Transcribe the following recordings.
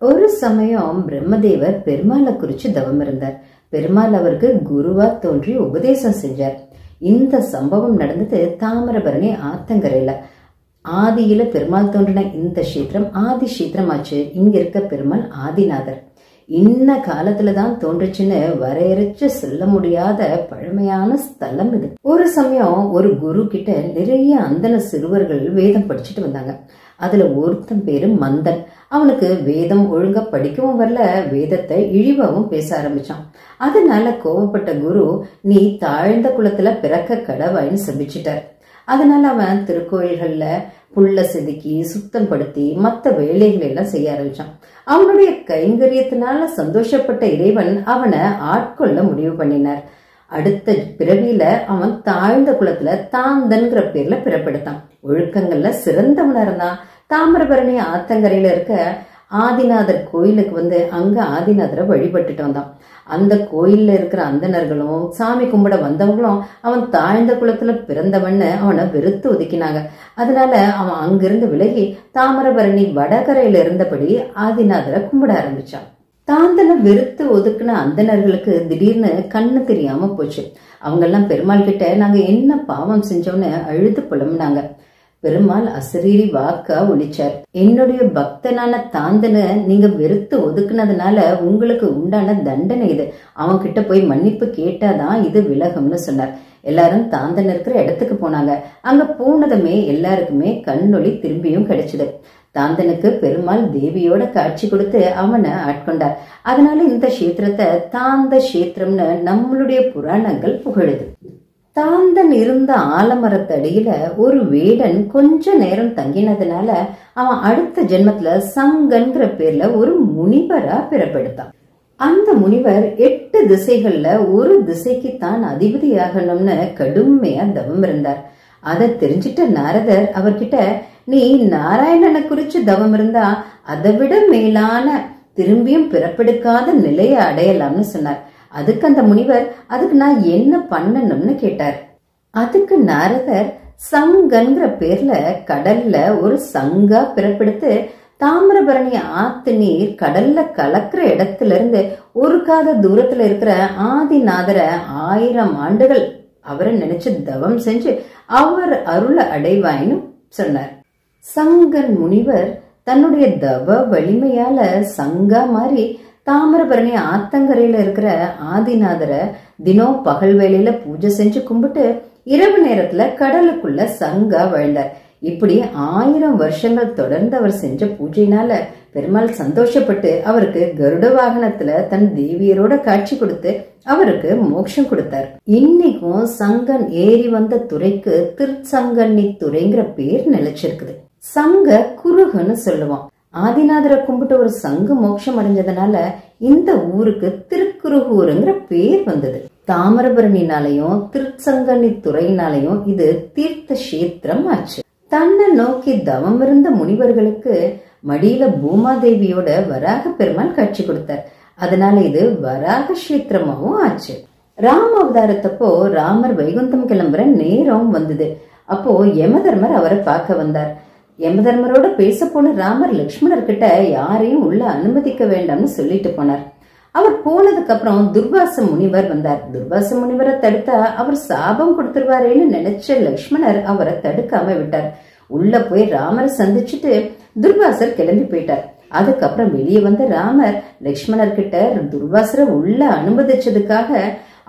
ஒரு சமயம் பிரம்மதேவர் பெருமாளை குறிச்சு தவம் இருந்தார். பெருமாள் அவருக்கு குருவா தோன்றி உபதேசம் செஞ்சார். இந்த சம்பவம் நடந்தது தாமிரபரணி ஆத்தங்கரையில. ஆதியில பெருமாள் தோன்றின இந்த கஷேத்திரம் ஆதி கஷேத்திரமாச்சு. இங்க இருக்க பெருமாள் ஆதிநாதர். இன்ன காலத்துலதான் தோன்றுச்சுன்னு வரையறைச்சு சொல்ல முடியாத பழமையான ஸ்தலம் இது. ஒரு சமயம் ஒரு குரு கிட்ட நிறைய அந்தன சிறுவர்கள் வேதம் படிச்சுட்டு வந்தாங்க. அதுல ஒருத்தன் பேரு மந்தன். அவனுக்கு வேதம் ஒழுங்கா படிக்கவும் வரல, வேதத்தை இழிவாவும் பேச ஆரம்பிச்சான். அதனால கோவப்பட்ட குரு, நீ தாழ்ந்த குலத்துல பிறக்க கடவாயின்னு சபிச்சிட்டார். அதனால அவன் திருக்கோயில்கள்ல புல்ல செதுக்கி சுத்தம் படுத்தி மத்த வேலைகளை எல்லாம் செய்ய ஆரம்பிச்சான். அவனுடைய கைங்கரியத்தினால சந்தோஷப்பட்ட இறைவன் அவனை ஆட்கொள்ள முடிவு பண்ணினார். அடுத்த பிறவியில அவன் தாழ்ந்த குலத்துல தாந்தன்கிற பேர்ல பிறப்பெடுத்தான். ஒழுக்கங்கள்ல சிறந்தவனா இருந்தான். தாமிரபரணி ஆத்தங்கரையில இருக்க ஆதிநாதர் கோயிலுக்கு வந்து அங்க ஆதிநாதரை வழிபட்டுட்டு வந்தான். அந்த கோயில்ல இருக்கிற அந்தணர்களும் சாமி கும்பிட வந்தவங்களும் அவன் தாழ்ந்த குலத்துல பிறந்தவன்னு அவனை வெறுத்து ஒதுக்கினாங்க. அதனால அவன் அங்கிருந்து விலகி தாமிரபரணி வடகரையில இருந்தபடி ஆதிநாதரை கும்பிட ஆரம்பிச்சான். தாந்தனை வெறுத்து ஒதுக்குன அந்தணர்களுக்கு திடீர்னு கண்ணு தெரியாம போச்சு. அவங்க எல்லாம் பெருமாள் கிட்ட நாங்க என்ன பாவம் செஞ்சோம்னு அழுது புலம்புனாங்க. பெருமாள் அசரீரி வாக்கா ஒழிச்சார். என்னுடைய பக்தனான தாந்தனை நீங்க வெறுத்து ஒதுக்குனதுனால உங்களுக்கு உண்டான தண்டனை இது. அவன் கிட்ட போய் மன்னிப்பு கேட்டாதான் இது விலகும்னு சொன்னார். எல்லாரும் தாந்தன் இருக்கிற இடத்துக்கு போனாங்க. அங்க போனதுமே எல்லாருக்குமே கண்ணொளி திரும்பியும் கிடைச்சது. தாந்தனுக்கு பெருமாள் தேவியோட காட்சி கொடுத்து அவனை ஆட்கொண்டார். அதனால இந்த கஷேத்திரத்தை தாந்த கஷேத்திரம்னு நம்மளுடைய புராணங்கள் புகழுது. தாந்தன் இருந்த ஆலமரத்தடியில ஒரு வேடன் கொஞ்ச நேரம் தங்கினதுனால அவன் அடுத்த ஜென்மத்துல சங்கன்கிற பேர்ல ஒரு முனிவரா பிறப்பெடுத்தான். அந்த முனிவர் 8 திசைகள்ல ஒரு திசைக்கு தான் அதிபதியாகணும்னு கடுமையா தவம் இருந்தார். அதை தெரிஞ்சிட்ட நாரதர் அவர்கிட்ட, நீ நாராயணனை குறிச்சு தவம் இருந்தா அதை விட மேலான திரும்பியும் பிறப்பெடுக்காத நிலையை அடையலாம்னு சொன்னார். அதுக்கு அந்த முனிவர், அதுக்கு நான் என்ன பண்ணணும்னு கேட்டார். அதுக்கு நாரதர், சங்கன்கிற பேர்ல கடல்ல ஒரு சங்கா பிறப்பெடுத்து தாமிரபரணி ஆத்து நீர் கடல்ல கலக்கிற இடத்துல இருந்து ஒரு காத தூரத்துல இருக்கிற ஆதிநாதரை 1000 ஆண்டுகள் அவரை நினைச்சு தவம் செஞ்சு அவர் அருள அடைவாயின்னு சொன்னார். சங்கன் முனிவர் தன்னுடைய தவ வலிமையால சங்கா மாறி தாமிரபரணி ஆத்தங்கரையில இருக்கிற ஆதிநாதரை தினம் பகல் வேளையில பூஜை செஞ்சு கும்பிட்டு இரவு நேரத்துல கடலுக்குள்ள சங்கா வாழ்ந்தார். இப்படி 1000 வருஷங்கள் தொடர்ந்து அவர் செஞ்ச பூஜையினால பெருமாள் சந்தோஷப்பட்டு அவருக்கு கருட வாகனத்துல தன் தேவியரோட காட்சி கொடுத்து அவருக்கு மோட்சம் கொடுத்தார். இன்னைக்கும் சங்கன் ஏறி வந்த துறைக்கு திருச்சங்கன்னி துறைங்கிற பேர் நிலைச்சிருக்குது. சங்க குருகுன்னு சொல்லுவான். ஆதிநாதரை கும்பிட்டு ஒரு சங்கு மோட்சம் அடைஞ்சதுனால இந்த ஊருக்கு திருக்குருகூருங்கிற பேர் வந்தது. தாமிரபரணினாலையும் திருச்சங்கன்னி துறையினாலையும் இது தீர்த்த கஷேத்திரம் ஆச்சு. தன்னை நோக்கி தவம் இருந்த முனிவர்களுக்கு மடியில பூமாதேவியோட வராக பெருமாள் காட்சி கொடுத்தார். அதனால இது வராக கஷேத்திரமாவும் ஆச்சு. ராம அவதாரத்தப்போ ராமர் வைகுந்தம் கிளம்புற நேரம் வந்தது. அப்போ யமதர்மர் அவரை பார்க்க வந்தார். யமதர்மரோட பேச போன ராமர் லக்ஷ்மணர் கிட்ட யாரையும் உள்ள அனுமதிக்க வேண்டாம்னு சொல்லிட்டு போனார். அவர் போனதுக்கு அப்புறம் துர்வாச முனிவர் வந்தார். துர்வாச முனிவரை தடுத்தா அவர் சாபம் கொடுத்துருவாரேன்னு நினைச்ச லக்ஷ்மணர் அவரை தடுக்காம விட்டார். உள்ள போய் ராமரை சந்திச்சுட்டு துர்வாசர் கிளம்பி போயிட்டார். அதுக்கப்புறம் வெளியே வந்த ராமர் லக்ஷ்மணர் கிட்ட துர்வாசரை உள்ள அனுமதிச்சதுக்காக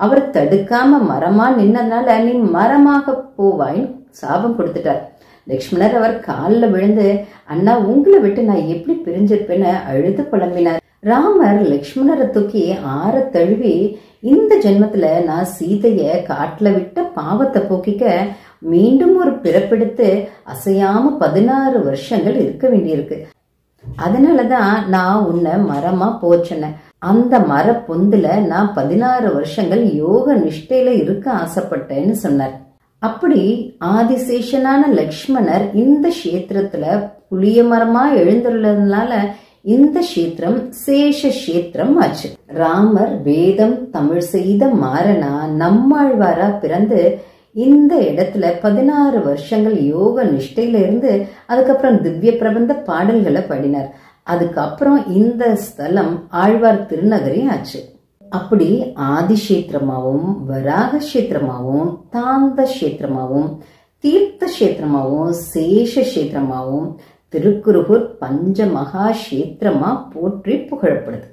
அவரை தடுக்காம மரமா நின்னதுனால நீ மரமாக போவாயின்னு சாபம் கொடுத்துட்டார். லக்ஷ்மணர் அவர் காலில் விழுந்து, அண்ணா உங்களை விட்டு நான் எப்படி பிரிஞ்சிருப்பேன்னு அழுது புலம்பினார். ராமர் லக்ஷ்மணரை தூக்கி ஆற தழுவி, இந்த ஜென்மத்துல நான் சீதைய காட்டுல விட்ட பாவத்தை போக்கிக்க மீண்டும் ஒரு பிறப்பெடுத்து அசையாம 16 வருஷங்கள் இருக்க வேண்டியிருக்கு. அதனாலதான் நான் உன்னை மரமா போச்சேன். அந்த மர பொந்துல நான் 16 வருஷங்கள் யோக நிஷ்டையில இருக்க ஆசைப்பட்டேன்னு சொன்னார். அப்படி ஆதிசேஷனான லக்ஷ்மணர் இந்த கஷேத்திரத்துல புளிய மரமா எழுந்துள்ளதுனால இந்த கஷேத்திரம் சேஷ கஷேத்திரம் ஆச்சு. ராமர் வேதம் தமிழ் செய்த மாறனா நம்மாழ்வாரா பிறந்து இந்த இடத்துல 16 வருஷங்கள் யோக நிஷ்டையில இருந்து அதுக்கப்புறம் திவ்ய பிரபந்த பாடல்களை பாடினார். அதுக்கப்புறம் இந்த ஸ்தலம் ஆழ்வார் திருநகரி ஆச்சு. அப்படி ஆதிஷேத்திரமாவும் வராக கஷேத்திரமாவும் தாந்த கஷேத்திரமாவும் தீர்த்த கஷேத்திரமாவும் சேஷ கஷேத்திரமாவும் திருக்குறுகூர் பஞ்ச மகா கஷேத்திரமா போற்றி புகழப்படுது.